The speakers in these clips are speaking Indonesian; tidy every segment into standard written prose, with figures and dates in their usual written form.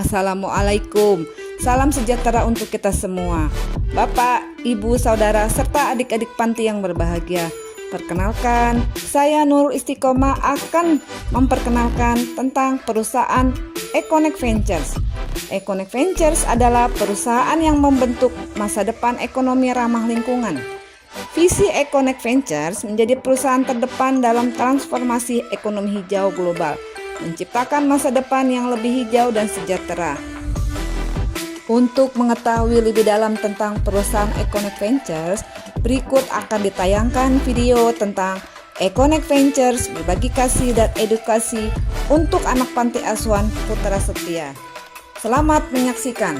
Assalamualaikum. Salam sejahtera untuk kita semua. Bapak, Ibu, Saudara, serta adik-adik panti yang berbahagia. Perkenalkan, saya Nurul Istiqomah akan memperkenalkan tentang perusahaan Econnect Ventures. Econnect Ventures adalah perusahaan yang membentuk masa depan ekonomi ramah lingkungan. Visi Econnect Ventures menjadi perusahaan terdepan dalam transformasi ekonomi hijau global, menciptakan masa depan yang lebih hijau dan sejahtera. Untuk mengetahui lebih dalam tentang perusahaan Econnect Ventures, berikut akan ditayangkan video tentang Econnect Ventures, berbagi kasih dan edukasi untuk anak panti asuhan Putra Setia. Selamat menyaksikan.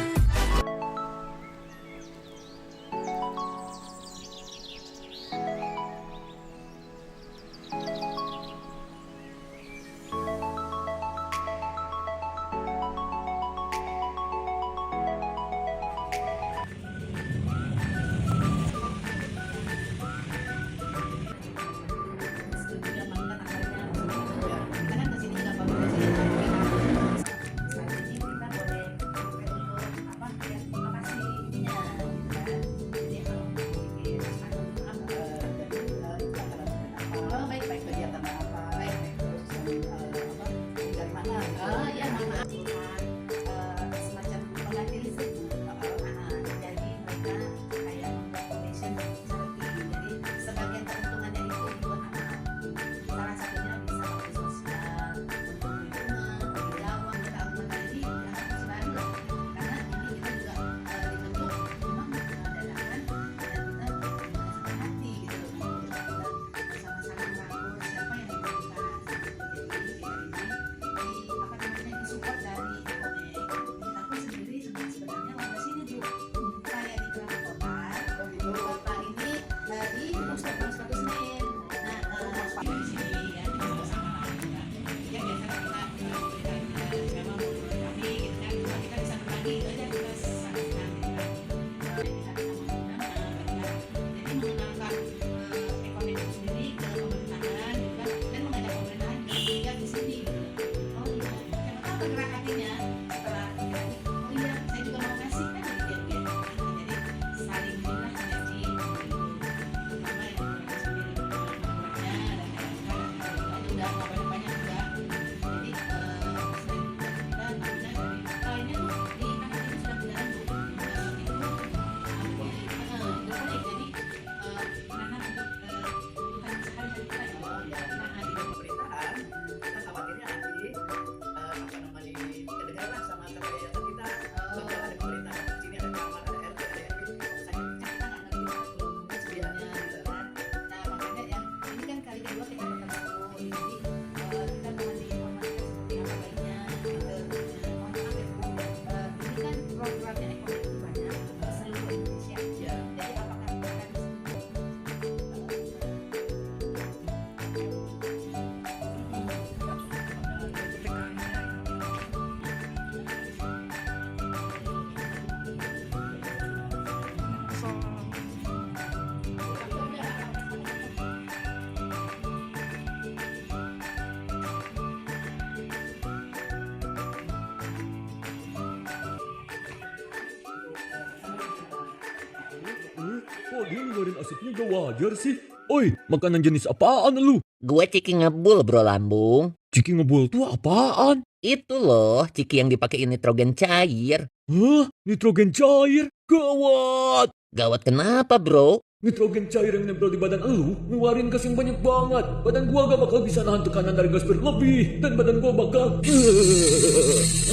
Kok dia ngeluarin asapnya gak wajar sih? Oi, makanan jenis apaan lu? Gue ciki ngebul bro lambung. Ciki ngebul tuh apaan? Itu loh ciki yang dipakai nitrogen cair. Hah? Nitrogen cair? Gawat! Gawat kenapa bro? Nitrogen cair yang nempel di badan elu ngeluarin gas yang banyak banget. Badan gua gak bakal bisa nahan tekanan dari gas berlebih. Dan badan gua bakal...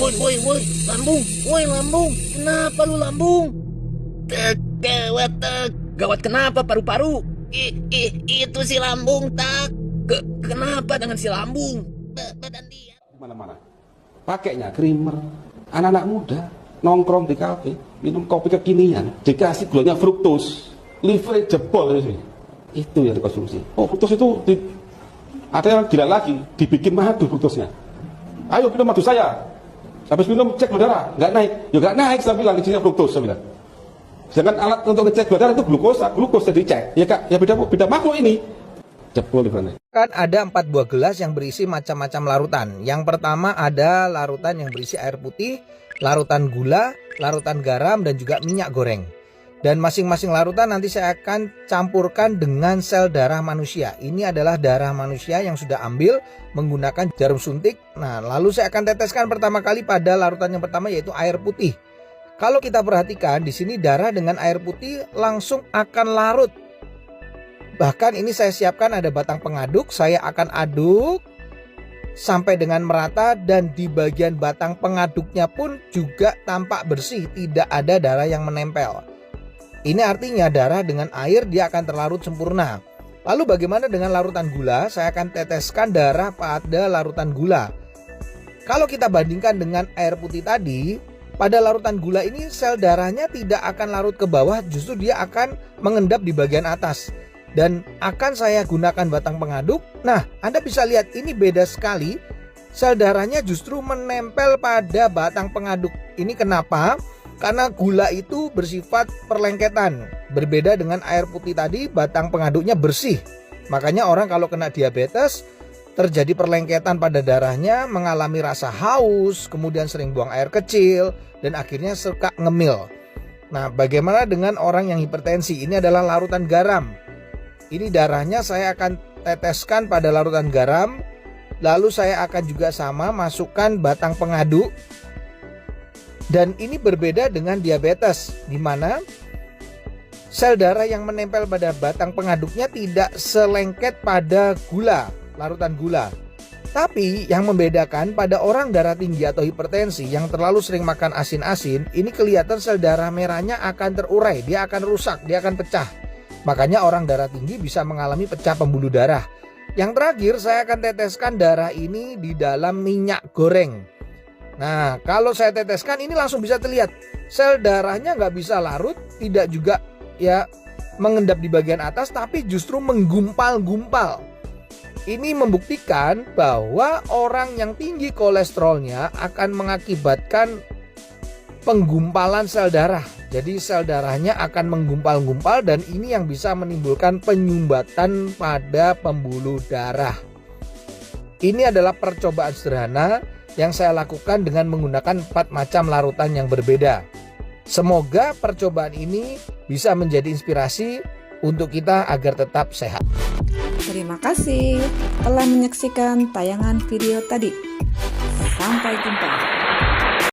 Woi, lambung. Woi lambung. Kenapa lu lambung? Gawat kenapa paru-paru? Itu si lambung tak. Kenapa dengan si lambung? Badan dia. Mana-mana. Pakainya creamer. Anak-anak muda nongkrong di kafe, minum kopi kekinian, dikasih gulanya fruktos. Livernya jebol itu yang dikonsumsi. Oh, fruktos itu ada yang gila lagi, dibikin madu fruktosnya. Ayo minum madu saya. Habis minum cek gula darah, nggak naik. Ya nggak naik, saya bilang isinya fruktos, saya bilang. Sedangkan alat untuk ngecek gula darah itu glukosa dicek. Ya kak, ya beda makhluk ini. Jebol livernya. Kan ada 4 buah gelas yang berisi macam-macam larutan. Yang pertama ada larutan yang berisi air putih, larutan gula, larutan garam, dan juga minyak goreng. Dan masing-masing larutan nanti saya akan campurkan dengan sel darah manusia. Ini adalah darah manusia yang sudah ambil menggunakan jarum suntik. Nah, lalu saya akan teteskan pertama kali pada larutan yang pertama, yaitu air putih. Kalau kita perhatikan di sini darah dengan air putih langsung akan larut. Bahkan ini saya siapkan ada batang pengaduk, saya akan aduk sampai dengan merata, dan di bagian batang pengaduknya pun juga tampak bersih, tidak ada darah yang menempel. Ini artinya darah dengan air dia akan terlarut sempurna. Lalu bagaimana dengan larutan gula? Saya akan teteskan darah pada larutan gula. Kalau kita bandingkan dengan air putih tadi, pada larutan gula ini sel darahnya tidak akan larut ke bawah, justru dia akan mengendap di bagian atas. Dan akan saya gunakan batang pengaduk. Nah, Anda bisa lihat ini beda sekali. Sel darahnya justru menempel pada batang pengaduk. Ini kenapa? Karena gula itu bersifat perlengketan. Berbeda dengan air putih tadi, batang pengaduknya bersih. Makanya orang kalau kena diabetes, terjadi perlengketan pada darahnya, mengalami rasa haus, kemudian sering buang air kecil, dan akhirnya suka ngemil. Nah, bagaimana dengan orang yang hipertensi? Ini adalah larutan garam. Ini darahnya saya akan teteskan pada larutan garam. Lalu saya akan juga sama masukkan batang pengaduk. Dan ini berbeda dengan diabetes, di mana sel darah yang menempel pada batang pengaduknya tidak selengket pada gula, larutan gula. Tapi yang membedakan pada orang darah tinggi atau hipertensi yang terlalu sering makan asin-asin, ini kelihatan sel darah merahnya akan terurai, dia akan rusak, dia akan pecah. Makanya orang darah tinggi bisa mengalami pecah pembuluh darah. Yang terakhir saya akan teteskan darah ini di dalam minyak goreng. Nah, kalau saya teteskan ini langsung bisa terlihat sel darahnya nggak bisa larut, tidak juga ya mengendap di bagian atas, tapi justru menggumpal-gumpal. Ini membuktikan bahwa orang yang tinggi kolesterolnya akan mengakibatkan penggumpalan sel darah. Jadi sel darahnya akan menggumpal-gumpal, dan ini yang bisa menimbulkan penyumbatan pada pembuluh darah. Ini adalah percobaan sederhana yang saya lakukan dengan menggunakan 4 macam larutan yang berbeda. Semoga percobaan ini bisa menjadi inspirasi untuk kita agar tetap sehat. Terima kasih telah menyaksikan tayangan video tadi. Sampai jumpa.